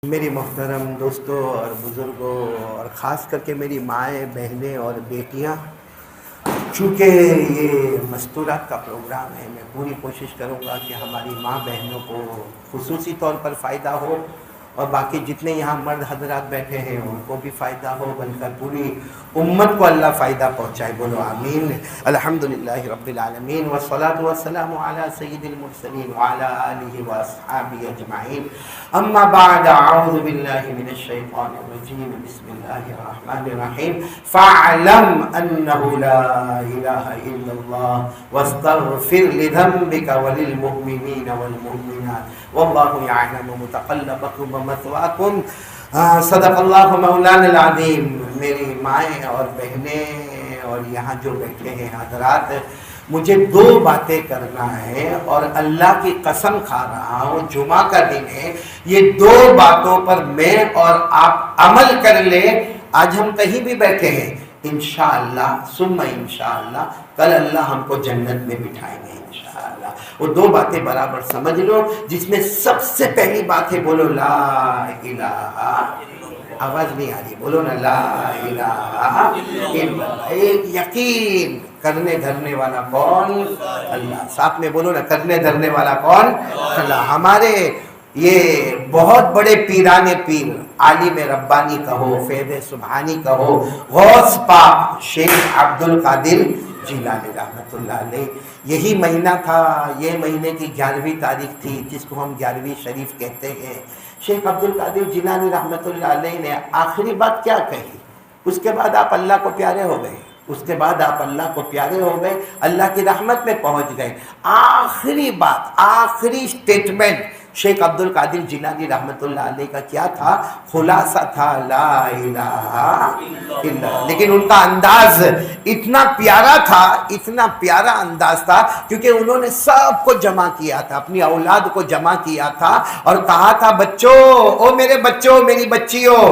میری محترم دوستوں اور بزرگوں اور خاص کر کے میری مائیں بہنیں اور بیٹیاں، چونکہ یہ مستورات کا پروگرام ہے، میں پوری کوشش کروں گا کہ ہماری ماں بہنوں کو خصوصی طور پر فائدہ ہو اور باقی جتنے یہاں مرد حضرات بیٹھے ہیں ان کو بھی فائدہ ہو، بلکہ پوری امت کو اللہ فائدہ پہنچائے۔ بولو آمین۔ الحمدللہ رب العالمین والصلاة والسلام علی سید المرسلین وعلی آلہ واصحابہ اجمعین، اما بعد، اعوذ باللہ من الشیطان الرجیم، بسم اللہ الرحمن الرحیم۔ فاعلم انہ لا الہ الا اللہ واستغفر لذنبک وللمؤمنین والمؤمنات واللہ یعلم متقلبکم ومثواکم۔ صدق اللہ مولانا العظیم۔ میری مائیں اور بہنیں اور یہاں جو بیٹھے ہیں حضرات، مجھے دو باتیں کرنا ہے اور اللہ کی قسم کھا رہا ہوں، جمعہ کا دن ہے، یہ دو باتوں پر میں اور آپ عمل کر لیں۔ آج ہم کہیں بھی بیٹھے ہیں، انشاءاللہ ثم انشاءاللہ کل اللہ ہم کو جنت میں بٹھائیں گے انشاءاللہ۔ وہ دو باتیں برابر سمجھ لو، جس میں سب سے پہلی بات ہے، بولو لا الہ، آواز نہیں آ رہی، بولو نا لا الہ الا اللہ۔ ایک یقین کرنے دھرنے والا کون؟ اللہ۔ ساتھ میں بولو نا، کرنے دھرنے والا کون؟ اللہ۔ ہمارے یہ بہت بڑے پیران پیر، عالم ربانی کہو، فیض سبحانی کہو، غوث پاک شیخ عبد القادر جیلانی رحمۃ اللہ علیہ، یہی مہینہ تھا، یہ مہینے کی 11ویں تاریخ تھی، جس کو ہم 11ویں شریف کہتے ہیں۔ شیخ عبد القادر جیلانی رحمۃ اللہ علیہ نے آخری بات کیا کہی؟ اس کے بعد آپ اللہ کو پیارے ہو گئے، اس کے بعد آپ اللہ کو پیارے ہو گئے، اللہ کی رحمت میں پہنچ گئے۔ آخری بات، آخری سٹیٹمنٹ شیخ عبد القادر جیلانی رحمۃ اللہ علیہ کا کیا تھا؟ خلاصہ تھا لا الہ الا اللہ۔ لیکن ان کا انداز اتنا پیارا تھا، اتنا پیارا انداز تھا، کیونکہ انہوں نے سب کو جمع کیا تھا، اپنی اولاد کو جمع کیا تھا اور کہا تھا، بچوں، او میرے بچوں، میری بچیوں،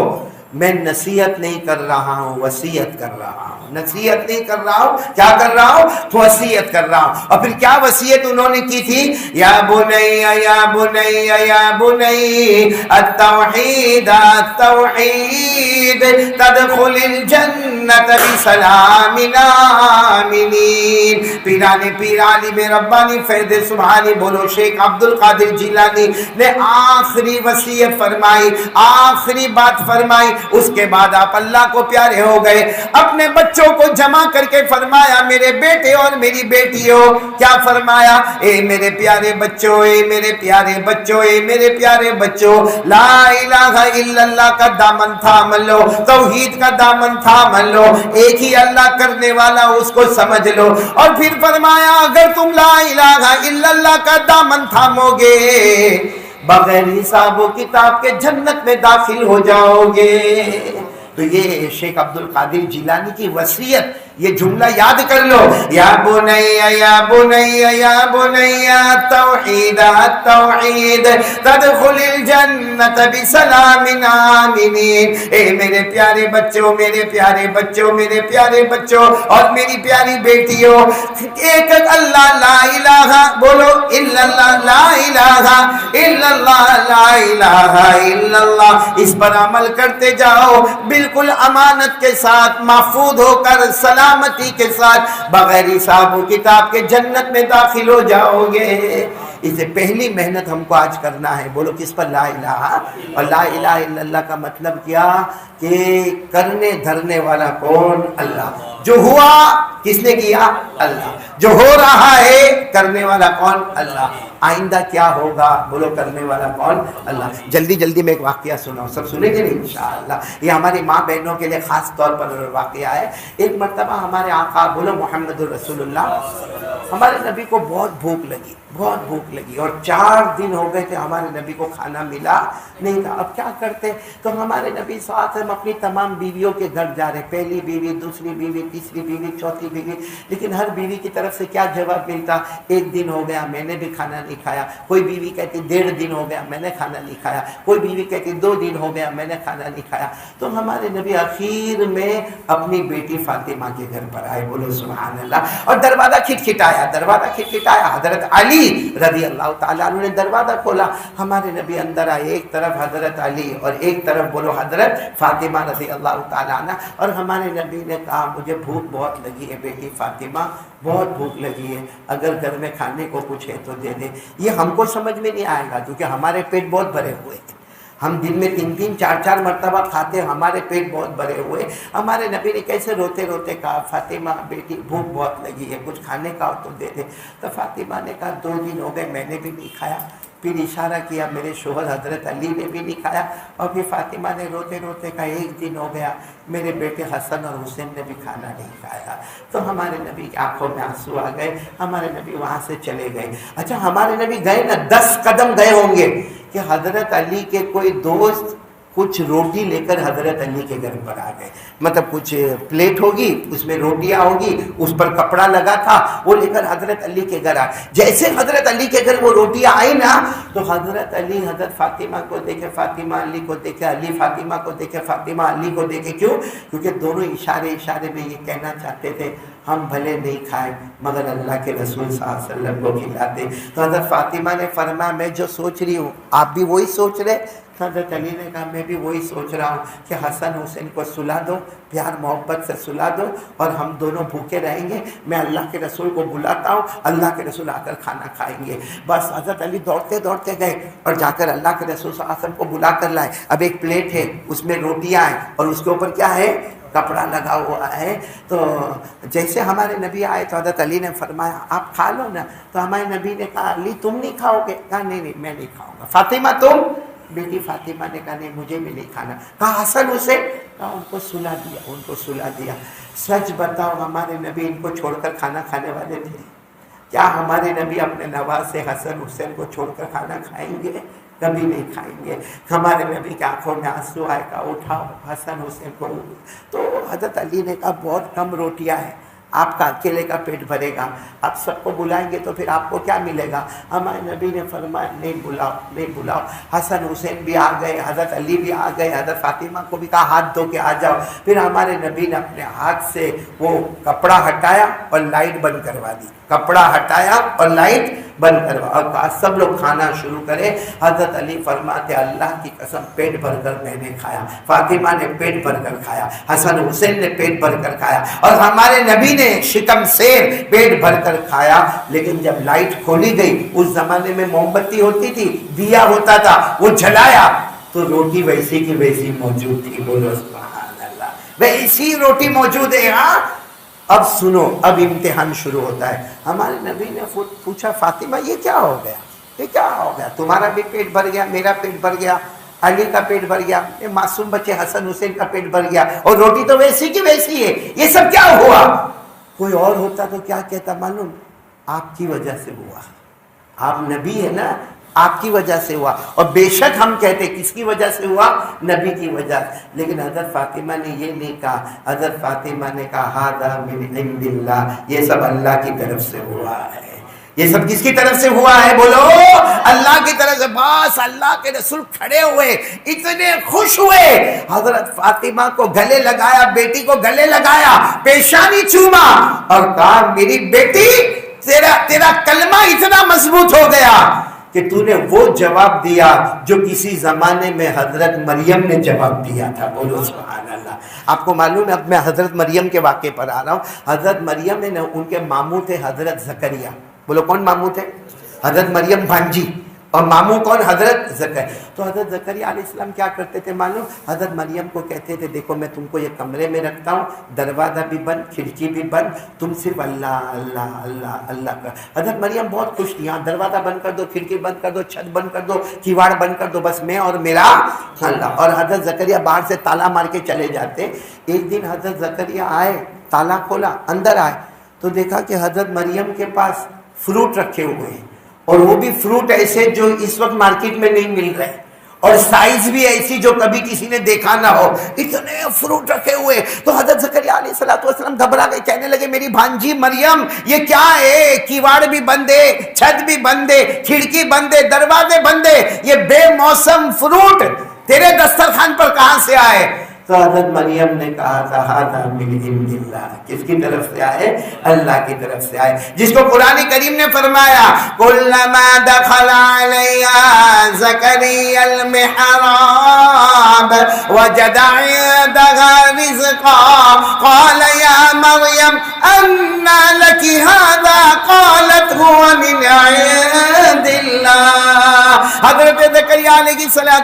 میں نصیحت نہیں کر رہا ہوں، وصیت کر رہا ہوں۔ نصیحت نہیں کر رہا ہوں، کیا کر رہا ہوں؟ وصیت کر رہا ہوں۔ اور پھر کیا وصیت انہوں نے کی تھی؟ یا بنی یا بنی یا بنی التوحید التوحید تدخل الجنت بسلام آمنین۔ پیران پیر، عالم ربانی، فیض سبحانی، بولو شیخ عبد القادر جیلانی نے آخری وصیت فرمائی، آخری بات فرمائی۔ اس کے بعد آپ اللہ کو پیارے ہو گئے، اپنے بچوں کو جمع کر کے فرمایا، میرے بیٹے اور میری بیٹیوں، کیا فرمایا؟ اے میرے پیارے بچوں، اے میرے پیارے بچوں، اے میرے پیارے بچوں، لا الہ الا اللہ کا دامن تھام لو، توحید کا دامن تھام لو، ایک ہی اللہ کرنے والا، اس کو سمجھ لو۔ اور پھر فرمایا، اگر تم لا الہ الا اللہ کا دامن تھامو گے، بغیر حساب و کتاب کے جنت میں داخل ہو جاؤ گے۔ تو یہ شیخ عبد القادر جیلانی کی وصیت، یہ جملہ یاد کر لو، یا بنی یا بنی یا بنی التوحید التوحید تدخل الجنت بسلام آمنین۔ اے میرے پیارے بچوں، میرے پیارے بچوں، میرے پیارے بچوں اور میری پیاری بیٹیوں، ایک اللہ لا الہ، بولو الا اللہ، لا الہ الا اللہ، لا الہ الا اللہ، اس پر عمل کرتے جاؤ، بالکل امانت کے ساتھ، محفوظ ہو کر، سلامتی کے ساتھ، بغیر حساب و کتاب کے جنت میں داخل ہو جاؤ گے۔ اسے پہلی محنت ہم کو آج کرنا ہے، بولو کس پر؟ لا الہ۔ اور لا الہ الا اللہ کا مطلب کیا؟ کہ کرنے دھرنے والا کون؟ اللہ۔ جو ہوا کس نے کیا؟ اللہ۔ جو ہو رہا ہے کرنے والا کون؟ اللہ۔ آئندہ کیا ہوگا؟ بولو کرنے والا کون؟ اللہ۔ جلدی جلدی میں ایک واقعہ سناؤں، سب سنیں گے نہیں انشاءاللہ؟ یہ ہماری ماں بہنوں کے لیے خاص طور پر واقعہ ہے۔ ایک مرتبہ ہمارے آقا، بولو محمد الرسول اللہ، ہمارے نبی کو بہت بھوک لگی، بہت بھوک لگی، اور 4 دن ہو گئے تھے ہمارے نبی کو کھانا ملا نہیں تھا۔ اب کیا کرتے؟ تو ہمارے نبی ساتھ ہم اپنی تمام بیویوں کے گھر جا رہے، پہلی بیوی، دوسری بیوی، تیسری بیوی، چوتھی بیوی، لیکن ہر بیوی کی طرف سے کیا جواب ملتا؟ 1 دن ہو گیا میں نے بھی کھانا نہیں کھایا. کوئی بیوی کہتی 1.5 دن ہو گیا میں نے کھانا نہیں کھایا. کوئی بیوی کہتی 2 دن ہو گیا میں نے کھانا نہیں کھایا. تو ہمارے نبی آخر میں اپنی بیٹی فاطمہ کے گھر پر آئے. بولو سبحان اللہ. اور دروازہ کھٹکھٹایا. حضرت علی رضی اللہ تعالیٰ عنہ نے دروازہ کھولا. ہمارے نبی اندر آئے. ایک طرف حضرت علی اور ایک طرف بولو حضرت فاطمہ رضی اللہ تعالیٰ عنہ. اور ہمارے نبی نے کہا مجھے بھوک بہت لگی ہے بیٹی فاطمہ, بہت بھوک لگی ہے, اگر گھر میں کھانے کو کچھ ہے تو دے دے. یہ ہم کو سمجھ میں نہیں آئے گا کیونکہ ہمارے پیٹ بہت بھرے ہوئے ہیں. ہم دن میں 3 4 مرتبہ کھاتے ہیں, ہمارے پیٹ بہت بھرے ہوئے. ہمارے نبی نے کیسے روتے روتے کہا فاطمہ بیٹی بھوک بہت لگی ہے, کچھ کھانے کا ہو تو دے دے. تو فاطمہ نے کہا 2 دن ہو گئے میں نے بھی نہیں کھایا. پھر اشارہ کیا میرے شوہر حضرت علی نے بھی نہیں کھایا. اور پھر فاطمہ نے روتے روتے کہا 1 دن ہو گیا میرے بیٹے حسن اور حسین نے بھی کھانا نہیں کھایا. تو ہمارے نبی کی آنکھوں میں آنسو آ گئے. ہمارے نبی وہاں سے چلے گئے. اچھا ہمارے نبی گئے نا 10 قدم گئے ہوں گے کہ حضرت علی کے کوئی دوست کچھ روٹی لے کر حضرت علی کے گھر پر آ گئے. مطلب کچھ پلیٹ ہوگی اس میں روٹیاں ہوگی, اس پر کپڑا لگا تھا, وہ لے کر حضرت علی کے گھر آئے. جیسے حضرت علی کے گھر وہ روٹیاں آئی نا تو حضرت علی حضرت فاطمہ کو دیکھے, فاطمہ علی کو دیکھے, علی فاطمہ کو دیکھے, فاطمہ علی کو دیکھے. کیوں؟ کیونکہ دونوں اشارے میں یہ کہنا چاہتے تھے ہم بھلے نہیں کھائے مگر اللہ کے رسول صلی اللہ علیہ وسلم کو کھلاتے. تو حضرت فاطمہ نے فرمایا میں جو سوچ رہی ہوں آپ بھی وہی سوچ رہے. حضرت علی نے کہا میں بھی وہی سوچ رہا ہوں کہ حسن حسین کو سلا دو, پیار محبت سے سلا دو اور ہم دونوں بھوکے رہیں گے. میں اللہ کے رسول کو بلاتا ہوں, اللہ کے رسول آ کر کھانا کھائیں گے. بس حضرت علی دوڑتے دوڑتے گئے اور جا کر اللہ کے رسول صلی اللہ علیہ وسلم کو بلا کر لائے. اب ایک پلیٹ ہے اس میں روٹیاں ہیں اور اس کے اوپر کیا ہے, کپڑا لگا ہوا ہے. تو جیسے ہمارے نبی آئے تو حضرت علی نے فرمایا آپ کھا لو نا. تو ہمارے نبی نے کہا علی تم نہیں کھاؤ گے؟ کہا نہیں میں نہیں کھاؤں گا. فاطمہ تم؟ بیٹی فاطمہ نے کہا نہیں مجھے بھی نہیں کھانا. کہا حسن حسین؟ کہا ان کو سلا دیا. سچ بتاؤ ہمارے نبی ان کو چھوڑ کر کھانا کھانے والے تھے کیا؟ ہمارے نبی اپنے نواز سے حسن حسین کو چھوڑ کر کھانا کھائیں گے؟ کبھی نہیں کھائیں گے. ہمارے نبی کی آنکھوں میں آنسو آئے. کہا اٹھاؤ حسن حسین کو. تو حضرت علی نے کہا بہت کم روٹیاں ہیں, آپ کا اکیلے کا پیٹ بھرے گا, آپ سب کو بلائیں گے تو پھر آپ کو کیا ملے گا؟ ہمارے نبی نے فرمایا نہیں بلاؤ. حسن حسین بھی آ گئے, حضرت علی بھی آ گئے, حضرت فاطمہ کو بھی کہا ہاتھ دھو کے آ جاؤ. پھر ہمارے نبی نے اپنے ہاتھ سے وہ کپڑا ہٹایا اور لائٹ بند کروا دی. کپڑا ہٹایا اور لائٹ بند کروا اور کہا سب لوگ کھانا شروع کرے. حضرت علی فرماتے اللہ کی قسم پیٹ بھر کر میں نے کھایا, فاطمہ نے پیٹ بھر کر کھایا, حسن حسین نے پیٹ بھر کر کھایا اور ہمارے نبی نے شکم سیر پیٹ بھر کر کھایا. لیکن جب لائٹ کھولی گئی, اس زمانے میں موم بتی ہوتی تھی, دیا ہوتا تھا, وہ جلایا تو روٹی ویسی کی ویسی موجود تھی. بولو سبحان اللہ, ویسی روٹی موجود ہے. ہاں اب سنو, اب امتحان شروع ہوتا ہے. ہمارے نبی نے پوچھا فاطمہ یہ کیا ہو گیا, یہ کیا ہو گیا؟ تمہارا بھی پیٹ بھر گیا, میرا پیٹ بھر گیا, علی کا پیٹ بھر گیا, معصوم بچے حسن حسین کا پیٹ بھر گیا اور روٹی تو ویسی کی ویسی ہے, یہ سب کیا ہوا؟ کوئی اور ہوتا تو کیا کہتا معلوم؟ آپ کی وجہ سے ہوا, آپ نبی ہے نا, آپ کی وجہ سے ہوا. اور بے شک ہم کہتے کس کی وجہ سے ہوا؟ نبی کی وجہ. لیکن حضرت فاطمہ نے یہ نہیں کہا. حضرت فاطمہ نے کہا ھذا من عند اللہ, یہ سب اللہ کی طرف سے ہوا ہے. یہ سب کس کی طرف سے ہوا ہے؟ بولو اللہ کی طرف سے. بس اللہ کے رسول کھڑے ہوئے, اتنے خوش ہوئے, حضرت فاطمہ کو گلے لگایا, بیٹی کو گلے لگایا, پیشانی چوما اور کہا میری بیٹی تیرا کلمہ اتنا مضبوط ہو گیا کہ تو نے وہ جواب دیا جو کسی زمانے میں حضرت مریم نے جواب دیا تھا. بولو سبحان اللہ. آپ کو معلوم ہے, اب میں حضرت مریم کے واقعے پر آ رہا ہوں. حضرت مریم نے ان کے ماموں تھے حضرت زکریا. بولو کون ماموں تھے؟ حضرت مریم بھانجی, اور ماموں کون؟ حضرت زکریا. تو حضرت زکریا علیہ السلام کیا کرتے تھے معلوم؟ حضرت مریم کو کہتے تھے دیکھو میں تم کو یہ کمرے میں رکھتا ہوں, دروازہ بھی بند, کھڑکی بھی بند, تم صرف اللہ اللہ اللہ اللہ کر. حضرت مریم بہت خوش تھی, ہاں دروازہ بند کر دو, کھڑکی بند کر دو, چھت بند کر دو, کیواڑ بند کر دو, بس میں اور میرا اللہ. اور حضرت زکریا باہر سے تالا مار کے چلے جاتے. ایک دن حضرت زکریا آئے, تالا کھولا, اندر آئے تو دیکھا کہ حضرت مریم کے پاس فروٹ رکھے ہوئے ہیں, اور وہ بھی فروٹ ایسے جو اس وقت مارکیٹ میں نہیں مل رہے, اور سائز بھی ایسی جو کبھی کسی نے دیکھا نہ ہو، اتنے فروٹ رکھے ہوئے۔ تو حضرت زکریا علیہ السلام گھبرا گئے، کہنے لگے میری بھانجی مریم یہ کیا ہے؟ کیواڑ بھی بند ہے، چھت بھی بند ہے، کھڑکی بند ہے، دروازے بند ہے، یہ بے موسم فروٹ تیرے دسترخوان پر کہاں سے آئے؟ تو حضرت مریم نے کہا تھا ھذا من عند اللہ، کس کی طرف سے آئے؟ اللہ کی طرف سے آئے، جس کو قرآن کریم نے فرمایا کلما دخل علیہا زکریا المحراب وجد عندها رزقا قال یا مریم انا لک ھذا قالت هو من عند اللہ۔ حضرت زکریا علیہ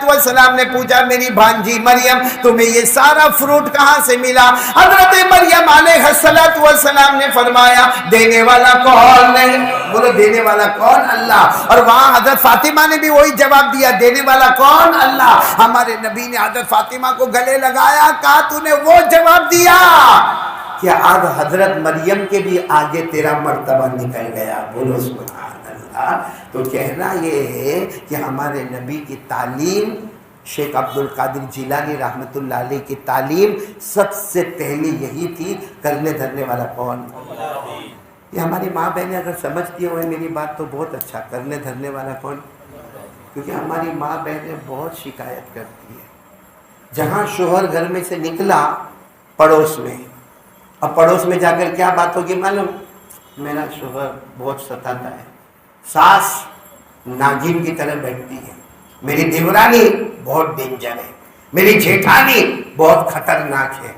السلام نے پوچھا میری بھانجی مریم تمہیں یہ سارا فروٹ کہاں سے ملا؟ حضرت مریم علیہ السلام نے فرمایا دینے والا کون ہے؟ بولو دینے والا کون؟ اللہ۔ اور وہاں حضرت فاطمہ نے بھی وہی جواب دیا، دینے والا کون؟ اللہ۔ ہمارے نبی نے حضرت فاطمہ کو گلے لگایا، کہا تو نے وہ جواب دیا کہ اب حضرت مریم کے بھی آگے تیرا مرتبہ نکل گیا۔ بولو سبحان اللہ۔ تو کہنا یہ ہے کہ ہمارے نبی کی تعلیم، شیخ عبد القادر جیلانی رحمۃ اللہ علیہ کی تعلیم سب سے پہلی یہی تھی، کرنے دھرنے والا کون؟ یہ ہماری ماں بہنیں اگر سمجھتی ہوئے میری بات تو بہت اچھا، کرنے دھرنے والا کون؟ کیونکہ ہماری ماں بہنیں بہت شکایت کرتی ہے، جہاں شوہر گھر میں سے نکلا پڑوس میں، اب پڑوس میں جا کر کیا بات ہوگی معلوم؟ میرا شوہر بہت ستاتا ہے، ساس ناگن کی طرح بیٹھتی ہے، میری دیورانی بہت ڈینجر ہے، میری جیٹھانی بہت خطرناک ہے۔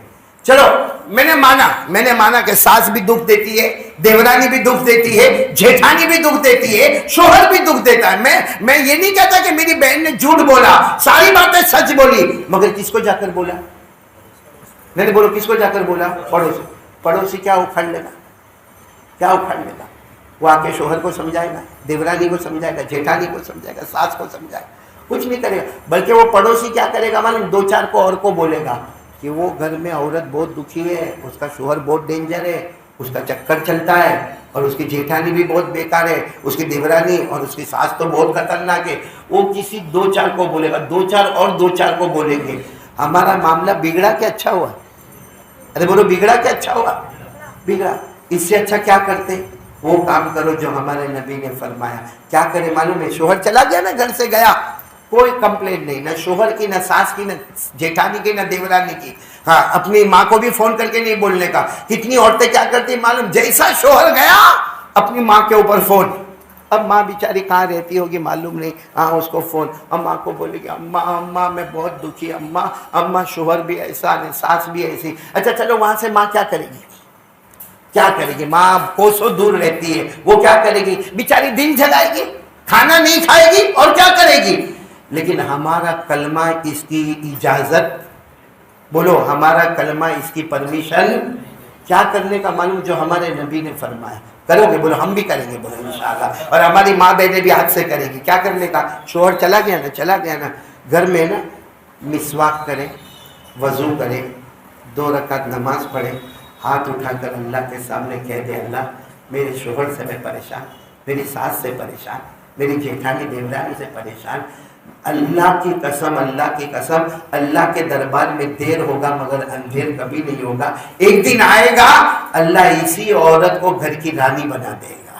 چلو میں نے مانا کہ ساس بھی دکھ دیتی ہے، دیورانی بھی دکھ دیتی ہے، جیٹھانی بھی دکھ دیتی ہے، شوہر بھی دکھ دیتا ہے۔ میں یہ نہیں کہتا کہ میری بہن نے جھوٹ بولا، ساری باتیں سچ بولی، مگر کس کو جا کر بولا؟ میں نے بولو کس کو جا کر بولا؟ پڑوسی کیا اکھڑ لے گا؟ کیا اکھڑ لے گا؟ وہ آ کے شوہر کو سمجھائے گا، دیورانی کو سمجھائے گا، جیٹھانی کو سمجھائے گا، ساس کو سمجھائے گا، کچھ نہیں کرے گا۔ بلکہ وہ پڑوسی کیا کرے گا معلوم؟ دو چار کو اور کو بولے گا کہ وہ گھر میں عورت بہت دکھی ہے، اس کا شوہر بہت ڈینجر ہے، اس کا چکر چلتا ہے، اور اس کی جیٹھانی بھی بہت بیکار ہے، اس کی دیورانی اور اس کی ساس تو بہت خطرناک ہے۔ وہ کسی دو چار کو بولے گا، دو چار اور دو چار کو بولیں گے۔ ہمارا معاملہ بگڑا کہ اچھا ہوا؟ ارے بولو بگڑا کہ اچھا ہوا؟ بگڑا۔ اس سے اچھا کیا کرتے؟ وہ کام کرو جو ہمارے نبی نے فرمایا۔ کیا کرے معلوم ہے؟ شوہر چلا گیا نا، گھر سے گیا، کوئی کمپلین نہیں، نہ شوہر کی، نہ ساس کی، نہ جیٹھانی کی، نہ دیورانی کی۔ ہاں، اپنی ماں کو بھی فون کر کے نہیں بولنے کا۔ کتنی عورتیں کیا کرتی معلوم؟ جیسا شوہر گیا اپنی ماں کے اوپر فون۔ اب ماں بیچاری کہاں رہتی ہوگی معلوم نہیں، ہاں اس کو فون، اماں کو بولے گی اماں میں بہت دکھی، اماں شوہر بھی ایسا ہے، ساس بھی ایسی۔ اچھا چلو وہاں سے ماں کیا کرے گی؟ کیا کرے گی؟ ماں کوسوں دور رہتی ہے، وہ کیا کرے گی؟ بیچاری دن جلائے گی، کھانا نہیں کھائے گی، اور کیا کرے گی؟ لیکن ہمارا کلمہ اس کی اجازت، بولو ہمارا کلمہ اس کی پرمیشن کیا کرنے کا معلوم؟ جو ہمارے نبی نے فرمایا کرو گے، بولو ہم بھی کریں گے، بولو انشاءاللہ، اور ہماری ماں بہنیں بھی حد سے کرے گی۔ کیا کرنے کا؟ شوہر چلا گیا نا گھر میں نا، مسواک کرے، وضو کرے، 2 رکعت نماز پڑھے، ہاتھ اٹھا کر اللہ کے سامنے کہہ دے اللہ میرے شوہر سے میں پریشان، میری ساس سے پریشان، میری جیٹھانی دیورانی سے پریشان، اللہ کی قسم اللہ کے دربار میں دیر ہوگا مگر اندھیر کبھی نہیں ہوگا۔ ایک دن آئے گا اللہ اسی عورت کو گھر کی رانی بنا دے گا،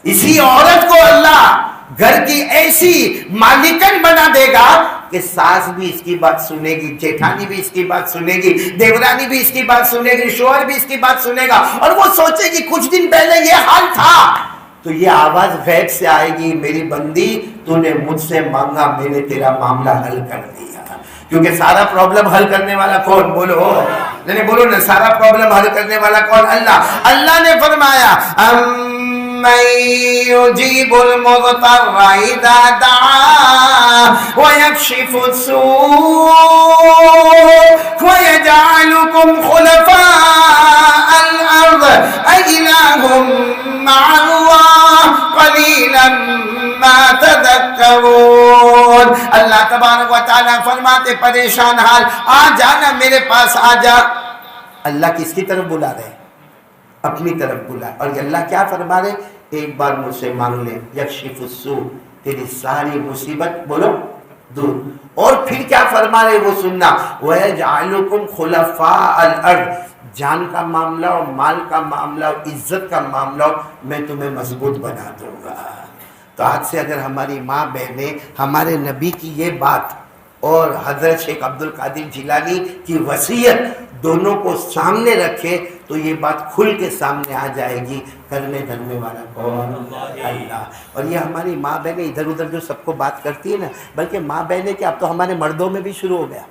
اسی عورت کو اللہ گھر کی ایسی مالکن بنا دے گا کہ ساس بھی اس کی بات سنے گی، جیٹھانی بھی اس کی بات سنے گی، دیورانی بھی اس کی بات سنے گی، شوہر بھی اس کی بات سنے گا، اور وہ سوچے گی کچھ دن پہلے یہ حال تھا۔ تو یہ آواز غیب سے آئے گی میری بندی تو نے مجھ سے مانگا، میں نے تیرا معاملہ حل کر دیا۔ کیونکہ سارا پرابلم حل کرنے والا کون؟ بولو نہیں بولو نا، سارا پرابلم حل کرنے والا کون؟ اللہ۔ اللہ نے فرمایا من يجيب المضطر إذا دعاه ويكشف السوء ويجعلكم خلفاء الأرض أإله مع الله قليلا ما تذكرون۔ اللہ تبارک و تعالیٰ فرماتے پریشان حال آ جانا میرے پاس آ جا۔ اللہ کس کی طرف بلا رہے؟ اپنی طرف بلا۔ اور اللہ کیا فرما رہے؟ ایک بار مجھ سے مانگ لے، یکشف السوء، تیری ساری مصیبت بولو دور. اور پھر کیا فرما رہے وہ سننا, وَيَجْعَلُكُمْ خُلَفَاءَ الْأَرْضِ, جان کا معاملہ اور مال کا معاملہ اور عزت کا معاملہ میں تمہیں مضبوط بنا دوں گا. تو آج سے اگر ہماری ماں بہنیں ہمارے نبی کی یہ بات اور حضرت شیخ عبد القادر جیلانی کی وصیت دونوں کو سامنے رکھے تو یہ بات کھل کے سامنے آ جائے گی, کرنے دھرنے والا کون؟ اللہ. اور یہ ہماری ماں بہنیں ادھر ادھر جو سب کو بات کرتی ہے نا, بلکہ ماں بہنیں کہ اب تو ہمارے مردوں میں بھی شروع ہو گیا.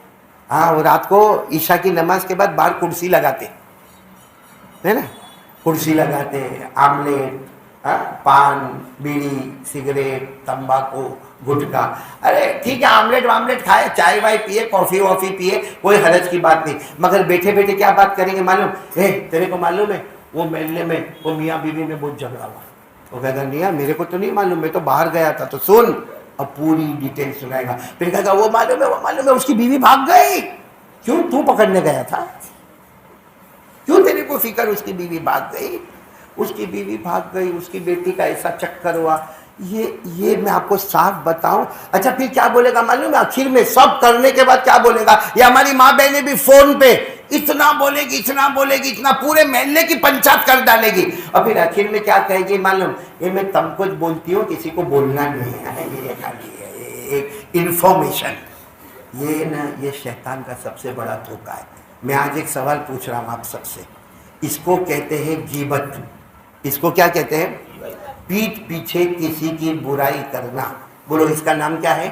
ہاں, وہ رات کو عشاء کی نماز کے بعد باہر کرسی لگاتے ہے نا, کرسی لگاتے, آملیٹ, پان, بیڑی, سگریٹ, تمباکو, گٹکا. ارے ٹھیک ہے, آملیٹ کھائے, چائے وائے پیے, کافی پیے, کوئی حرج کی بات نہیں, مگر بیٹھے بیٹھے کیا بات کریں گے معلوم ہے؟ تیرے کو معلوم ہے وہ محلے میں وہ میاں بیوی میں بہت جھگڑا ہوا. وہ کہتا نہیں میرے کو تو نہیں معلوم, میں تو باہر گیا تھا. تو سن, اب پوری ڈیٹیل سنائے گا. پھر کہے گا وہ معلوم ہے اس کی بیوی بھاگ گئی. کیوں؟ تو پکڑنے گیا تھا. کیوں تیرے کو فکر اس کی بیوی بھاگ گئی؟ اس کی بیوی بھاگ گئی, اس کی بیٹی کا ایسا چکر ہوا. یہ میں آپ کو صاف بتاؤں. اچھا پھر کیا بولے گا معلوم ہے؟ آخر میں سب کرنے کے بعد کیا بولے گا؟ یہ ہماری ماں بہنیں بھی فون پہ اتنا بولے گی, اتنا پورے محلے کی پنچایت کر ڈالے گی. اور پھر آخر میں کیا کہے گی معلوم؟ یہ میں تم کچھ بولتی ہوں, کسی کو بولنا نہیں ہے, یہ خالی ایک انفارمیشن. یہ شیطان کا سب سے بڑا دھوکہ ہے. میں آج ایک سوال پوچھ رہا ہوں آپ سب سے, اس کو کہتے ہیں غیبت. اس کو کیا کہتے ہیں؟ پیٹھ پیچھے کسی کی برائی کرنا. بولو اس کا نام کیا ہے؟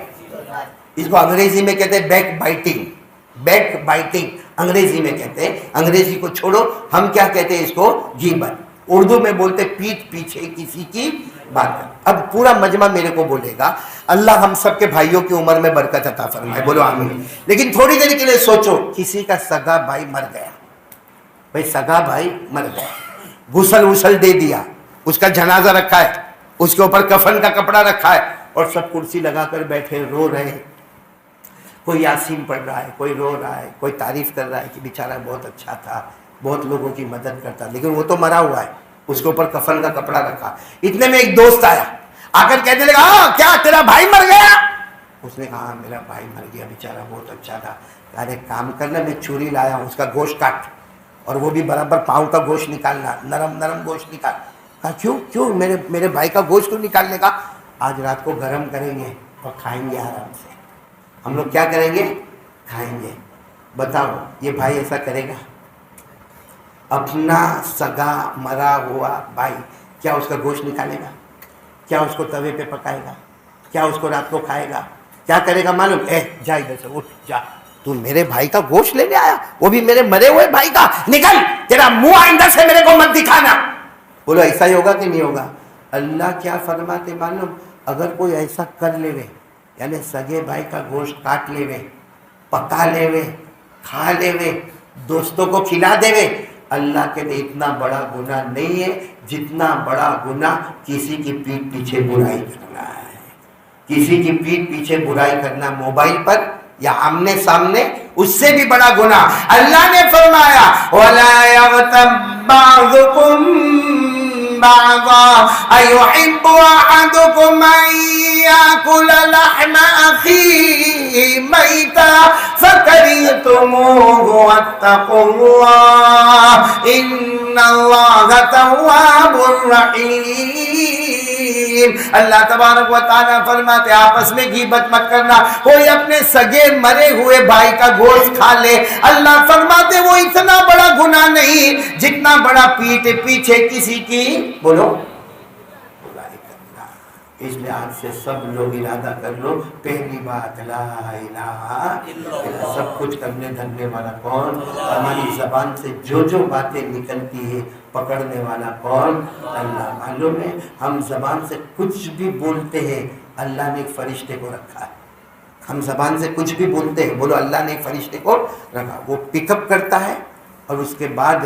اس کو انگریزی میں کہتے ہیں بیک بائٹنگ. انگریزی میں کہتے ہیں, انگریزی کو چھوڑو, ہم کیا کہتے ہیں اس کو؟ غیبت. اردو میں بولتے پیٹھ پیچھے کسی کی بات. اب پورا مجمع میرے کو بولے گا اللہ ہم سب کے بھائیوں کی عمر میں برکت عطا فرمائے, بولو آمین. لیکن تھوڑی دیر کے لیے سوچو, کسی کا سگا بھائی مر گیا, بھائی سگا بھائی مر گیا, غسل دے دیا, اس کا جنازہ رکھا ہے, اس کے اوپر کفن کا کپڑا رکھا ہے, اور سب کرسی لگا کر بیٹھے رو رہے ہیں. کوئی یاسین پڑھ رہا ہے, کوئی رو رہا ہے, کوئی تعریف کر رہا ہے کہ بیچارہ بہت اچھا تھا, بہت لوگوں کی مدد کرتا, لیکن وہ تو مرا ہوا ہے, اس کے اوپر کفن کا کپڑا رکھا. اتنے میں ایک دوست آیا, آ کر کہنے لگا ہاں کیا تیرا بھائی مر گیا؟ اس نے کہا ہاں میرا بھائی مر گیا, بیچارہ بہت اچھا تھا. ارے کام کرنا, میں چوری لایا ہوں, اس کا گوشت کاٹ, اور وہ بھی برابر پاؤں کا گوشت نکالنا, نرم گوشت نکال. کہا کیوں میرے بھائی کا گوشت کو نکالنے کا؟ آج رات کو گرم کریں گے اور کھائیں گے آرام سے. ہم لوگ کیا کریں گے؟ کھائیں گے. بتاؤ یہ بھائی ایسا کرے گا؟ اپنا سگا مرا ہوا بھائی, کیا اس کا گوشت نکالے گا؟ کیا اس کو توے پہ پکائے گا؟ کیا اس کو رات کو کھائے گا؟ کیا کرے گا معلوم؟ جا ادھر سے, اٹھ جا, تو میرے بھائی کا گوشت لینے آیا, وہ بھی میرے مرے ہوئے بھائی کا, نکل, تیرا منہ آئندہ سے میرے کو مت دکھانا. بولو ایسا ہی ہوگا کہ نہیں ہوگا؟ اللہ کیا فرماتے معلوم؟ اگر کوئی ایسا کر لے وے, یعنی سگے بھائی کا گوشت کاٹ لے وے, پکا لے وے, کھا لے وے, دوستوں کو کھلا دے وے, اللہ کے لیے اتنا بڑا گناہ نہیں ہے جتنا بڑا گناہ کسی کی پیٹھ پیچھے برائی کرنا ہے. کسی کی پیٹھ پیچھے برائی کرنا موبائل پر یا آمنے سامنے, اس سے بھی بڑا گناہ. اللہ نے فرمایا وَلَا يَغْتَبْ بَعْضُكُمْ بَعْضًا أَيُحِبُّ أَحَدُكُمْ أَن يَأْكُلَ لَحْمَ أَخِيهِ مَيْتًا فَكَرِهْتُمُوهُ وَاتَّقُوا اللَّهَ إِنَّ اللَّهَ تَوَّابٌ رَحِيمٌ. اللہ تبارک و تعالیٰ فرماتے آپس میں غیبت مت کرنا. کوئی اپنے سگے مرے ہوئے بھائی کا گوشت کھا لے, اللہ فرماتے وہ اتنا بڑا گناہ نہیں جتنا بڑا پیٹھ پیچھے کسی کی بولو برائی کرنا. اس لیے آج سے سب لوگ ارادہ کر لو, پہلی بات لا الہ الا اللہ. سب کچھ کرنے دھرنے والا کون؟ ہماری زبان سے جو باتیں نکلتی ہے پکڑنے والا کون؟ اللہ. معلوم ہے ہم زبان سے کچھ بھی بولتے ہیں, اللہ نے ایک فرشتے کو رکھا ہے. ہم زبان سے کچھ بھی بولتے ہیں, بولو اللہ نے ایک فرشتے کو رکھا, وہ پک اپ کرتا ہے اور اس کے بعد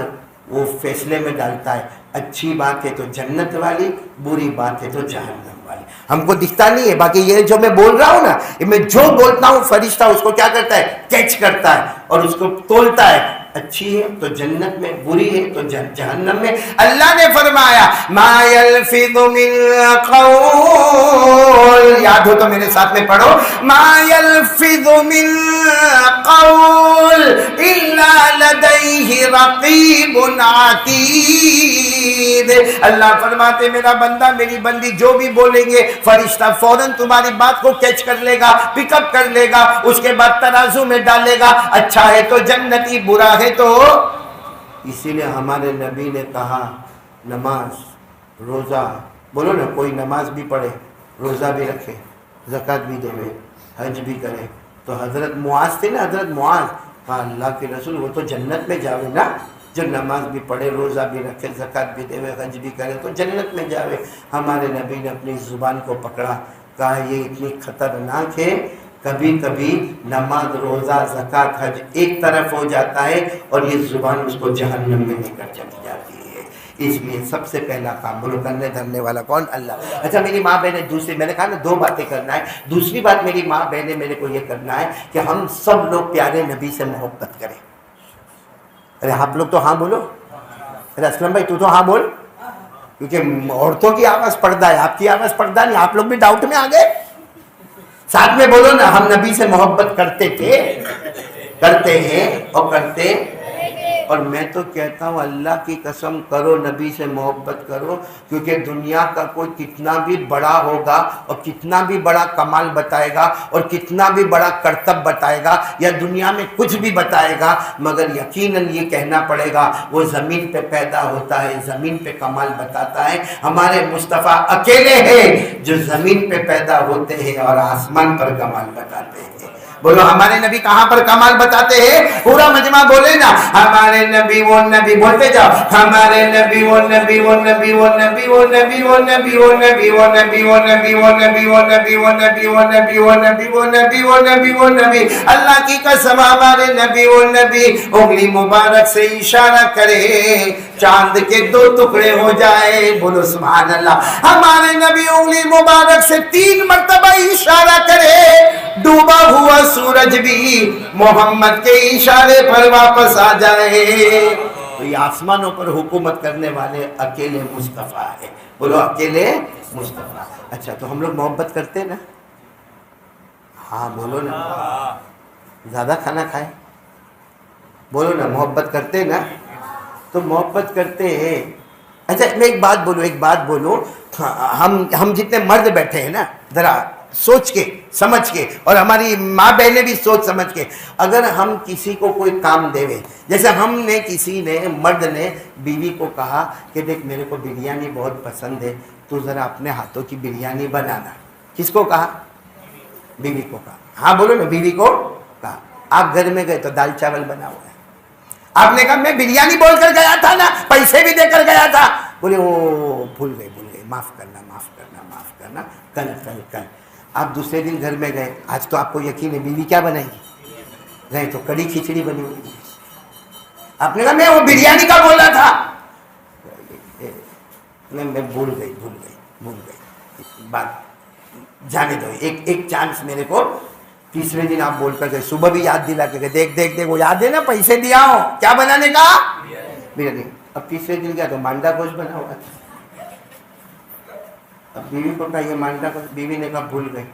وہ فیصلے میں ڈالتا ہے. اچھی بات ہے تو جنت والی, بری بات ہے تو جہنم والی. ہم کو دکھتا نہیں ہے, باقی یہ جو میں بول رہا ہوں نا, میں جو بولتا ہوں فرشتہ اس کو کیا کرتا ہے؟ کیچ کرتا ہے اور اس کو تولتا ہے. اچھی ہے تو جنت میں، بری ہے تو جہنم میں۔ اللہ نے فرمایا ما یلفظ من قول، یاد ہو تو میرے ساتھ میں پڑھو، ما یلفظ من قول الا لدیہ رقیب عتید۔ اللہ فرماتے میرا بندہ میری بندی جو بھی بولیں گے فرشتہ فوراً تمہاری بات کو کیچ کر لے گا، پک اپ کر لے گا، اس کے بعد ترازو میں ڈالے گا، اچھا ہے تو جنتی، برا ہے تو۔ اسی لیے ہمارے نبی نے کہا نماز، روزہ، بولو نا، کوئی نماز بھی پڑھے، روزہ بھی رکھے، زکوٰۃ بھی دے، حج بھی کرے، تو حضرت معاذ تھے نا، حضرت معاذ، کہا اللہ کے رسول وہ تو جنت میں جاوے نا، جو نماز بھی پڑھے، روزہ بھی رکھے، زکوٰۃ بھی دے، حج بھی کرے تو جنت میں جاوے۔ ہمارے نبی نے اپنی زبان کو پکڑا، کہا یہ اتنی خطرناک ہے، کبھی کبھی نماز، روزہ، زکوٰۃ، حج ایک طرف ہو جاتا ہے اور یہ زبان اس کو جہنم میں لے کر چلی جاتی ہے۔ اس لیے سب سے پہلا کام، بولو کرنے دھرنے والا کون؟ اللہ۔ اچھا میری ماں بہنیں، دوسری میں نے کہا نا 2 باتیں کرنا ہے، دوسری بات میری ماں بہنیں میرے کو یہ کرنا ہے کہ ہم سب لوگ پیارے نبی سے محبت کریں۔ ارے آپ لوگ تو ہاں بولو، ارے اسلم بھائی تو ہاں بول، کیونکہ عورتوں کی آواز پردہ ہے، آپ کی آواز پردہ نہیں، آپ لوگ بھی ڈاؤٹ میں آ گئے۔ ساتھ میں بولو نا، ہم نبی سے محبت کرتے تھے، کرتے ہیں اور کرتے۔ اور میں تو کہتا ہوں اللہ کی قسم کرو نبی سے محبت کرو، کیونکہ دنیا کا کوئی کتنا بھی بڑا ہوگا اور کتنا بھی بڑا کمال بتائے گا اور کتنا بھی بڑا کرتب بتائے گا یا دنیا میں کچھ بھی بتائے گا، مگر یقیناً یہ کہنا پڑے گا وہ زمین پہ پیدا ہوتا ہے، زمین پہ کمال بتاتا ہے۔ ہمارے مصطفیٰ اکیلے ہیں جو زمین پہ پیدا ہوتے ہیں اور آسمان پر کمال بتاتے ہیں۔ بولو ہمارے نبی کہاں پر کمال بتاتے ہیں؟ پورا مجمع بولے نا، ہمارے نبی وہ نبی، بولتے جاؤ، ہمارے نبی وہ نبی، وہ نبی، وہ نبی، وہ نبی، وہ نبی، وہ نبی، وہ نبی، وہ نبی، وہ نبی، وہ نبی، وہ نبی، وہ نبی، وہ نبی، وہ نبی، وہ نبی، وہ نبی۔ اللہ کی قسم ہمارے نبی وہ نبی انگلی مبارک سے اشارہ کرے چاند کے 2 ٹکڑے ہو جائے، بولو سبحان اللہ۔ ہمارے نبی انگلی مبارک سے 3 مرتبہ اشارہ کرے، ڈوبا ہوا سورج بھی محمد کے اشارے پر واپس آ جائے۔ تو یہ آسمانوں پر حکومت کرنے والے اکیلے مصطفیٰ ہے، بولو اکیلے مصطفیٰ۔ اچھا تو ہم لوگ محبت کرتے ہیں نا؟ ہاں بولو نا، زیادہ کھانا کھائے، بولو نا محبت کرتے ہیں نا؟ تو محبت کرتے ہیں۔ اچھا میں ایک بات بولوں، ہم جتنے مرد بیٹھے ہیں نا، ذرا سوچ کے سمجھ کے، اور ہماری ماں بہنیں بھی سوچ سمجھ کے، اگر ہم کسی کو کوئی کام دے، جیسے ہم نے کسی نے، مرد نے بیوی کو کہا کہ دیکھ میرے کو بریانی بہت پسند ہے، تو ذرا اپنے ہاتھوں کی بریانی بنانا۔ کس کو کہا؟ بیوی کو کہا۔ ہاں بولو نا، بیوی کو کہا۔ آپ گھر میں گئے تو دال چاول بنا ہوا ہے، آپ نے کہا میں بریانی بول کر گیا تھا نا، پیسے بھی دے کر گیا تھا، بولے وہ بھول گئے، معاف کرنا، کل۔ آپ دوسرے دن گھر میں گئے، آج تو آپ کو یقین ہے بیوی کیا بنائے گی؟ گئے تو کڑی کھچڑی بنی ہوئی، آپ نے کہا میں وہ بریانی کا بولا تھا، میں بھول گئی بات، جانے دو، ایک چانس میرے کو۔ تیسرے دن آپ بول کر گئے، صبح بھی یاد دلا کے گئے، دیکھ وہ یاد ہے نا، پیسے دیا ہوں، کیا بنانے کا؟ بریانی۔ اب تیسرے دن کیا تو مانڈا گوشت بنا ہوا تھا، اب بیوی کو کہا یہ مانڈا گوشت، بیوی نے کہا بھول گئی،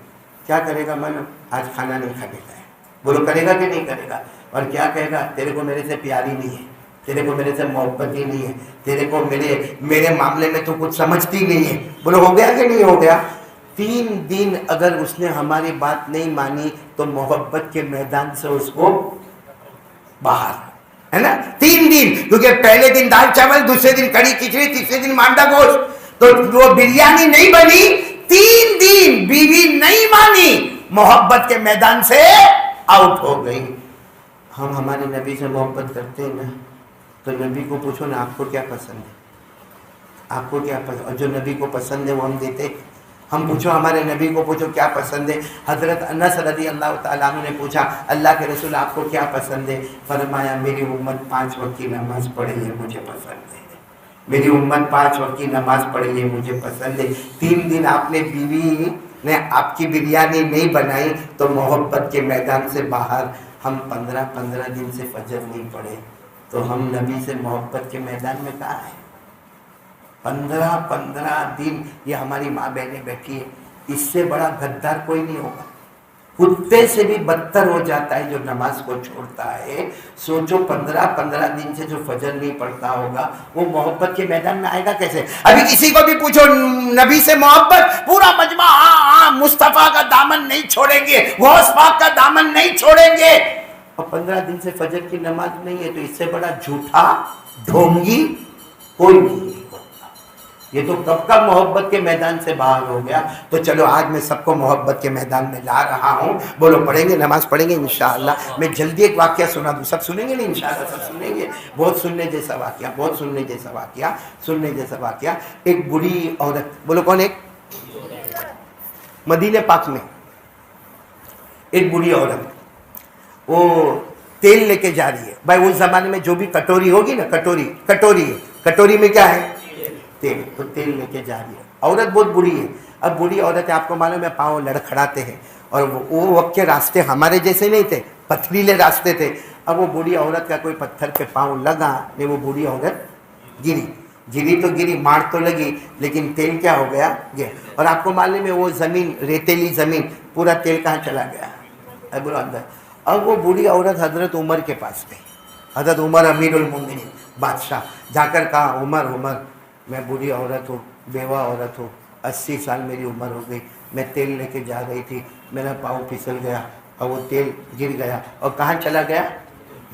کیا کرے گا؟ من آج کھانا نہیں کھا کے گئے، بولو کرے گا کہ نہیں کرے گا؟ اور کیا کہے گا؟ تیرے کو میرے سے پیاری نہیں ہے، تیرے کو میرے سے محبت ہی نہیں ہے، تیرے کو میرے معاملے میں تو کچھ سمجھتی نہیں ہے، بولو ہو گیا کہ نہیں ہو گیا؟ 3 دن اگر اس نے ہماری بات نہیں مانی تو محبت کے میدان سے اس کو باہر، ہے نا؟ 3 دن، کیونکہ پہلے دن دال چاول، دوسرے دن کڑی کھچڑی، تیسرے دن مانڈا گوشت، تو وہ بریانی نہیں بنی، 3 دن بیوی نہیں مانی، محبت کے میدان سے آؤٹ ہو گئی۔ ہم ہمارے نبی سے محبت کرتے ہیں نا، تو نبی کو پوچھو نا آپ کو کیا پسند ہے، آپ کو کیا پسند، اور جو نبی کو پسند ہے وہ ہم دیتے۔ ہم پوچھو ہمارے نبی کو پوچھو کیا پسند ہے۔ حضرت انس رضی اللہ تعالیٰ عنہ نے پوچھا اللہ کے رسول آپ کو کیا پسند ہے؟ فرمایا میری امت 5 وقت کی نماز پڑھے یہ مجھے پسند ہے، میری امت 5 وقت کی نماز پڑھے یہ مجھے پسند ہے۔ 3 دن آپ نے بیوی نے آپ کی بریانی نہیں بنائی تو محبت کے میدان سے باہر۔ ہم 15 دن سے فجر نہیں پڑھے، تو ہم نبی سے محبت کے میدان میں کہاں ہیں؟ 15 دن یہ ہماری ماں بہنیں بیٹھی ہے، اس سے بڑا غدار کوئی نہیں ہوگا، کتے سے بھی بدتر ہو جاتا ہے جو نماز کو چھوڑتا ہے۔ سوچو 15 دن سے جو فجر نہیں پڑھتا ہوگا وہ محبت کے میدان میں آئے گا کیسے؟ ابھی کسی کو بھی پوچھو نبی سے محبت، پورا مجمع ہاں مصطفیٰ کا دامن نہیں چھوڑیں گے، غوث پاک کا دامن نہیں چھوڑیں گے، اور 15 دن سے فجر کی نماز نہیں ہے، تو اس سے بڑا جھوٹا ڈھونگی کوئی نہیں ہے۔ یہ تو کب کا محبت کے میدان سے باہر ہو گیا۔ تو چلو آج میں سب کو محبت کے میدان میں لا رہا ہوں، بولو پڑھیں گے، نماز پڑھیں گے انشاءاللہ۔ میں جلدی ایک واقعہ سنا دوں، سب سنیں گے نہیں انشاءاللہ؟ سب سنیں گے، بہت سننے جیسا واقعہ، بہت سننے جیسا واقعہ۔ ایک بڑی عورت، بولو کون؟ ایک مدینہ پاک میں ایک بڑی عورت، وہ تیل لے کے جا رہی ہے۔ بھائی اس زمانے میں جو بھی کٹوری ہوگی نا، کٹوری میں کیا ہے؟ تیل، تو تیل لے کے جا رہی ہے۔ عورت بہت بری ہے۔ اب بری عورت ہے، آپ کو معلوم ہے پاؤں لڑکھڑاتے ہیں، اور وہ وقت کے راستے ہمارے جیسے نہیں تھے، پتھریلے راستے تھے۔ اب وہ بری عورت کا کوئی پتھر پہ پاؤں لگا، نہیں وہ بری عورت گری تو گری، مار تو لگی، لیکن تیل کیا ہو گیا؟ گیا۔ اور آپ کو معلوم ہے وہ زمین، ریتیلی زمین، پورا تیل کہاں چلا گیا؟ اندر۔ اب وہ بری عورت حضرت عمر کے پاس گئی، حضرت عمر امیر المومنین بادشاہ، جا کر کہا عمر میں بری عورت ہوں، بیوہ عورت ہوں، 80 سال میری عمر ہو گئی، میں تیل لے کے جا رہی تھی، میرا پاؤں پھسل گیا اور وہ تیل گر گیا، اور کہاں چلا گیا؟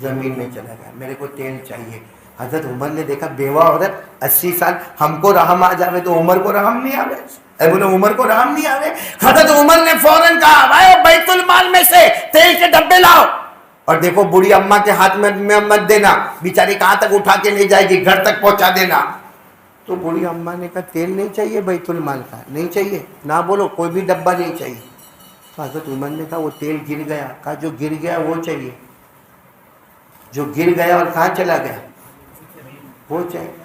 زمین میں چلا گیا، میرے کو تیل چاہیے۔ حضرت عمر نے دیکھا بیوہ عورت 80 سال، ہم کو رحم آ جاوے تو عمر کو رحم نہیں آوے؟ اے بولے عمر کو رحم نہیں آوے؟ حضرت عمر نے فوراً کہا بھائی بیت المال میں سے تیل کے ڈبے لاؤ، اور دیکھو بوڑھی اماں کے ہاتھ میں مت دینا، بیچاری کہاں تک اٹھا کے لے جائے گی، گھر تک پہنچا دینا۔ تو بوڑھی اماں نے کہا تیل نہیں چاہیے بیت المال کا؟ نہیں چاہیے، نہ بولو، کوئی بھی ڈبہ نہیں چاہیے۔ تو حضرت عمر نے کہا وہ تیل گر گیا، کہا جو گر گیا وہ چاہیے، جو گر گیا اور کہاں چلا گیا وہ چاہیے۔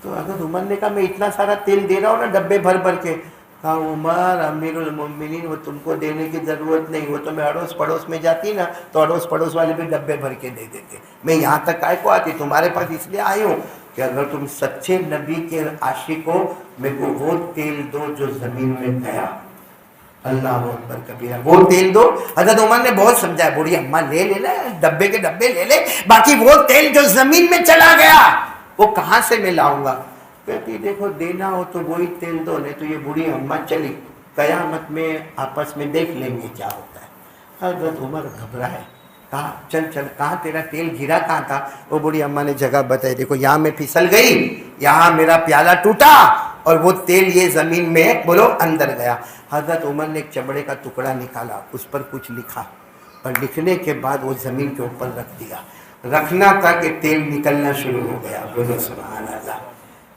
تو حضرت عمر نے کہا میں اتنا سارا تیل دے رہا ہوں نا ڈبے بھر بھر کے۔ کہا عمر امیر المومنین وہ تم کو دینے کی ضرورت نہیں، وہ تو میں اڑوس پڑوس میں جاتی نا تو اڑوس پڑوس والے بھی ڈبے بھر کے دے دیتے، میں یہاں تک آئے کو آتی، تمہارے پاس اس لیے آئی ہوں کہ اگر تم سچے نبی کے عاشق ہو میرے کو وہ تیل دو جو زمین میں گیا۔ اللہ اکبر کبیرہ، وہ تیل دو۔ حضرت عمر نے بہت سمجھایا، بوڑھی اماں لے لے، ڈبے کے ڈبے لے لے، باقی وہ تیل جو زمین میں چلا گیا وہ کہاں سے میں لاؤں گا؟ کہتی دیکھو دینا ہو تو وہی تیل دو، نہیں تو یہ بوڑھی اماں چلی، قیامت میں آپس میں دیکھ لیں گے کیا ہوتا ہے۔ حضرت عمر گھبرائے، کہا چل کہاں تیرا تیل گرا کہاں تھا؟ وہ بوڑھی اماں نے جگہ بتائی، دیکھو یہاں میں پھسل گئی، یہاں میرا پیالہ ٹوٹا، اور وہ تیل یہ زمین میں بولو اندر گیا۔ حضرت عمر نے ایک چمڑے کا ٹکڑا نکالا، اس پر کچھ لکھا، اور لکھنے کے بعد وہ زمین کے اوپر رکھ دیا۔ رکھنا تھا کہ تیل نکلنا شروع ہو گیا۔ بولو سبحان اللہ۔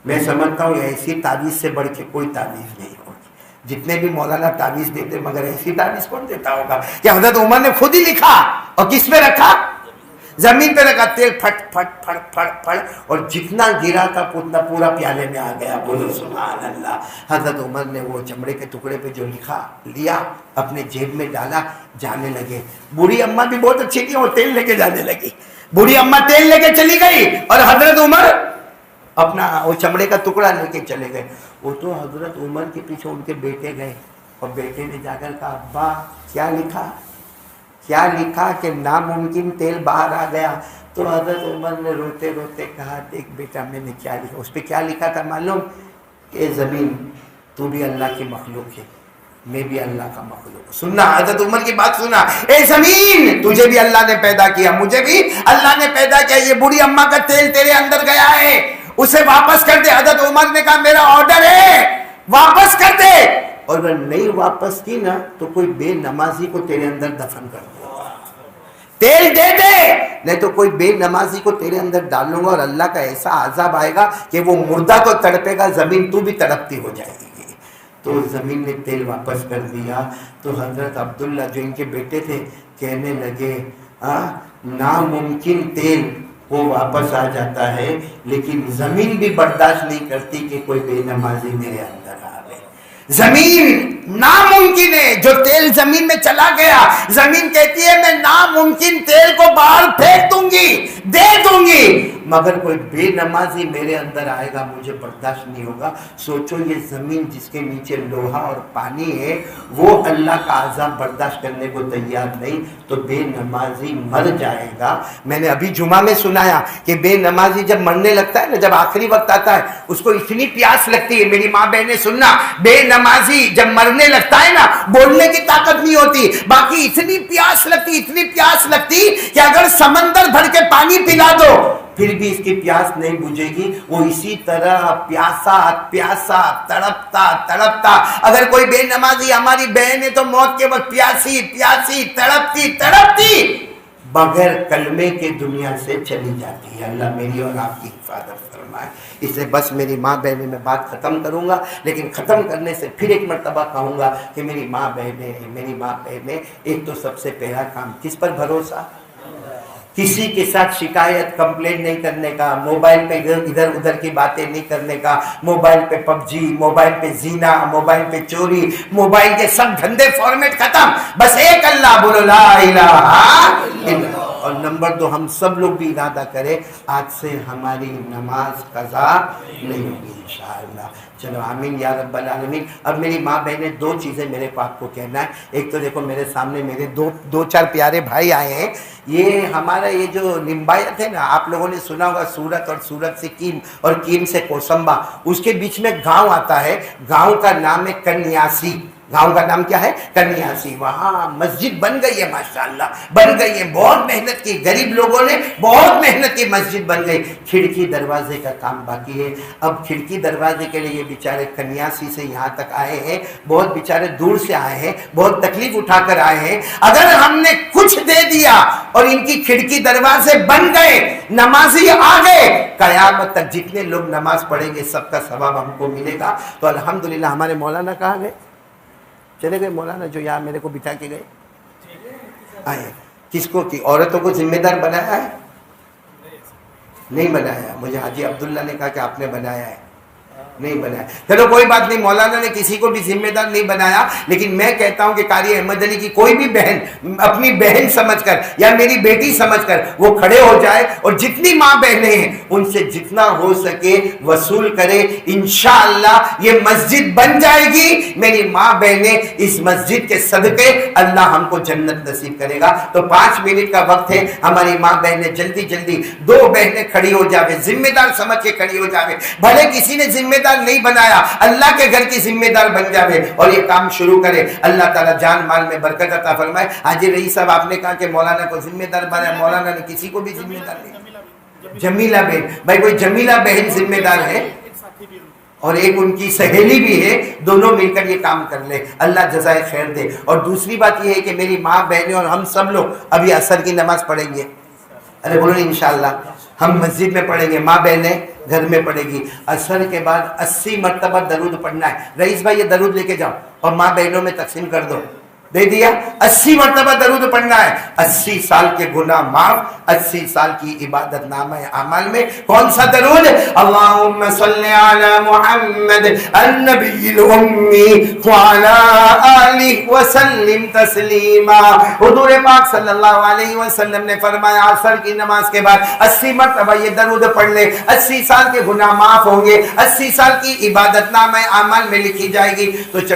میں سمجھتا ہوں ایسی تعویذ سے بڑھ کے کوئی تعویذ نہیں ہوگی، جتنے بھی مولانا تعویذ دیتے مگر ایسی تعویذ کون دیتا ہوگا کہ حضرت عمر نے خود ہی لکھا، اور کس پہ رکھا؟ زمین پہ رکھا، تیل پھٹ پھٹ پھٹ پھٹ پھٹ، اور جتنا گرا تھا اتنا پورا پیالے میں آ گیا۔ بولو سبحان اللہ۔ حضرت عمر نے وہ چمڑے کے ٹکڑے پہ جو لکھا لیا، اپنے جیب میں ڈالا، جانے لگے۔ بوڑھی اماں بھی بہت اچھی تھی، وہ تیل لے کے جانے لگی۔ بوڑھی اماں تیل لے کے چلی گئی، اور حضرت عمر اپنا وہ چمڑے کا ٹکڑا لے کے چلے گئے۔ وہ تو حضرت عمر کے پیچھے ان کے بیٹے گئے، اور بیٹے نے جا کر کہا ابا کیا لکھا کہ ناممکن تیل باہر آ گیا؟ تو حضرت عمر نے روتے روتے کہا دیکھ بیٹا میں نے کیا لکھا۔ اس پہ کیا لکھا تھا معلوم؟ اے زمین تو بھی اللہ کی مخلوق ہے، میں بھی اللہ کا مخلوق ہوں۔ سننا حضرت عمر کی بات سننا، اے زمین تجھے بھی اللہ نے پیدا کیا، مجھے بھی اللہ نے پیدا کیا، یہ بوڑھی اماں کا تیل تیرے اندر گیا ہے، اسے واپس کر دے۔ حضرت عمر نے کہا میرا آرڈر ہے، واپس کر دے، اور اگر نہیں واپس کی نا تو کوئی بے نمازی کو تیرے اندر دفن کر دوں گا، تیل دے دے، نہیں تو کوئی بے نمازی کو تیرے اندر ڈال لوں گا، اور اللہ کا ایسا عذاب آئے گا کہ وہ مردہ تو تڑپے گا، زمین تو بھی تڑپتی ہو جائے گی۔ تو زمین نے تیل واپس کر دیا۔ تو حضرت عبداللہ جو ان کے بیٹے تھے کہنے لگے ناممکن تیل وہ واپس آ جاتا ہے، لیکن زمین بھی برداشت نہیں کرتی کہ کوئی بے نمازی میرے اندر آوے۔ زمین ناممکن ہے، جو تیل زمین میں چلا گیا، زمین کہتی ہے میں ناممکن تیل کو باہر پھینک دوں دے دوں گی، مگر کوئی بے نمازی میرے اندر آئے گا مجھے برداشت نہیں ہوگا۔ سوچو یہ زمین جس کے نیچے لوہا اور پانی ہے وہ اللہ کا عذاب برداشت کرنے کو تیار نہیں، تو بے نمازی مر جائے گا۔ میں نے ابھی جمعہ میں سنایا کہ بے نمازی جب مرنے لگتا ہے نا، جب آخری وقت آتا ہے اس کو اتنی پیاس لگتی ہے، میری ماں بہنیں سننا، بے نمازی جب مرنے لگتا ہے نا بولنے کی طاقت نہیں ہوتی، باقی اتنی پیاس لگتی کہ اگر سمندر بھر کے پانی پلا دو پھر بھی اس کی پیاس نہیں بجھے گی، وہ اسی طرح پیاسا تڑپتا۔ اگر کوئی بے نمازی ہماری بہن ہے تو موت کے وقت پیاسی تڑپتی بغیر کلمے کے دنیا سے چلی جاتی ہے۔ اللہ میری اور آپ کی حفاظت فرمائے۔ اس لیے بس میری ماں بہنیں میں بات ختم کروں گا، لیکن ختم کرنے سے پھر ایک مرتبہ کہوں گا کہ میری ماں بہنیں ایک تو سب سے پہلا کام کس پر بھروسہ، کسی کے ساتھ شکایت کمپلین نہیں کرنے کا، موبائل پہ ادھر ادھر کی باتیں نہیں کرنے کا، موبائل پہ پب جی، موبائل پہ زینا، موبائل پہ چوری، موبائل کے سب دھندے فارمیٹ ختم، بس ایک اللہ بولو لا الہ الا اللہ۔ اور نمبر 2 ہم سب لوگ بھی ارادہ کریں آج سے ہماری نماز قضا نہیں ہوگی انشاءاللہ۔ چلو آمین یا رب العالمین۔ اب میری ماں بہنیں 2 چیزیں میرے کو آپ کو کہنا ہے۔ ایک تو دیکھو میرے سامنے میرے دو چار پیارے بھائی آئے ہیں، یہ ہمارا یہ جو لمبایت ہے نا، آپ لوگوں نے سنا ہوگا سورت، اور سورت سے کیم، اور کیم سے کوسمبا، اس کے بیچ میں گاؤں آتا ہے، گاؤں کا نام ہے کنیاسی۔ گاؤں کا نام کیا ہے؟ کنیاسی۔ وہاں مسجد بن گئی ہے، ماشاءاللہ بن گئی ہے، بہت محنت کی، غریب لوگوں نے بہت محنت کی، مسجد بن گئی، کھڑکی دروازے کا کام باقی ہے۔ اب کھڑکی دروازے کے لیے یہ بیچارے کنیاسی سے یہاں تک آئے ہیں، بہت بیچارے دور سے آئے ہیں، بہت تکلیف اٹھا کر آئے ہیں۔ اگر ہم نے کچھ دے دیا اور ان کی کھڑکی دروازے بن گئے، نمازی آ گئے، قیامت تک جتنے لوگ نماز پڑھیں گے سب کا ثواب ہم کو ملے گا۔ تو الحمدللہ ہمارے مولانا کہاں گئے؟ چلے گئے مولانا جو یہاں میرے کو بٹھا کے گئے؟ آئے کس کو کی عورتوں کو ذمہ دار بنایا ہے؟ نہیں بنایا، مجھے حاجی عبداللہ نے کہا کہ آپ نے بنایا ہے، نہیں بنایا۔ چلو کوئی بات نہیں، مولانا نے کسی کو بھی ذمہ دار نہیں بنایا، لیکن میں کہتا ہوں کہ قاری احمد علی کی کوئی بھی بہن اپنی بہن سمجھ کر یا میری بیٹی سمجھ کر وہ کھڑے ہو جائے اور جتنی ماں بہنیں ہیں ان سے جتنا ہو سکے وصول کرے، انشاءاللہ یہ مسجد بن جائے گی۔ میری ماں بہنیں اس مسجد کے صدقے اللہ ہم کو جنت نصیب کرے گا۔ تو 5 منٹ کا وقت ہے، ہماری ماں بہنیں جلدی 2 بہنیں کھڑی ہو جاوے، ذمہ دار سمجھ کے کھڑی ہو جاوے، بھلے کسی نے ذمہ دار نہیں بنایا، اللہ کے گھر کی ذمہ دار بن جاوے اور یہ کام شروع کرے۔ اللہ تعالیٰ جان مال میں برکت عطا فرمائے۔ حاجی رئیس صاحب آپ نے کہا کہ مولانا کو ذمہ دار بنایا، مولانا نے کسی کو بھی ذمہ دار نہیں۔ جمیلہ بہن، بھائی کوئی جمیلہ بہن ذمہ دار ہے اور ایک ان کی سہیلی بھی ہے، دونوں مل کر یہ کام کر لے، اللہ جزائے خیر دے۔ اور دوسری بات یہ ہے کہ میری ماں بہنیں اور ہم سب لوگ ابھی عصر کی نماز پڑھیں گے، ارے بولو انشاءاللہ ہم مسجد میں پڑھیں گے، ماں بہنیں گھر میں پڑھے گی۔ عصر کے بعد 80 مرتبہ درود پڑھنا ہے۔ رئیس بھائی یہ درود لے کے جاؤ اور ماں بہنوں میں تقسیم کر دو، دے دیا۔ 80 مرتبہ درود پڑھنا ہے، 80 سال کے گناہ معاف، 80 سال کی عبادت نامہ اعمال میں۔ کون سا درود؟ اللہم صلی علی محمد النبی الامی وعلی آلہ وسلم تسلیما۔ حضور پاک صلی اللہ علیہ وسلم نے فرمایا عصر کی نماز کے بعد 80 مرتبہ یہ درود پڑھ لے، 80 سال کے گناہ معاف ہوں گے، 80 سال کی عبادت نامہ اعمال میں لکھی جائے گی۔ تو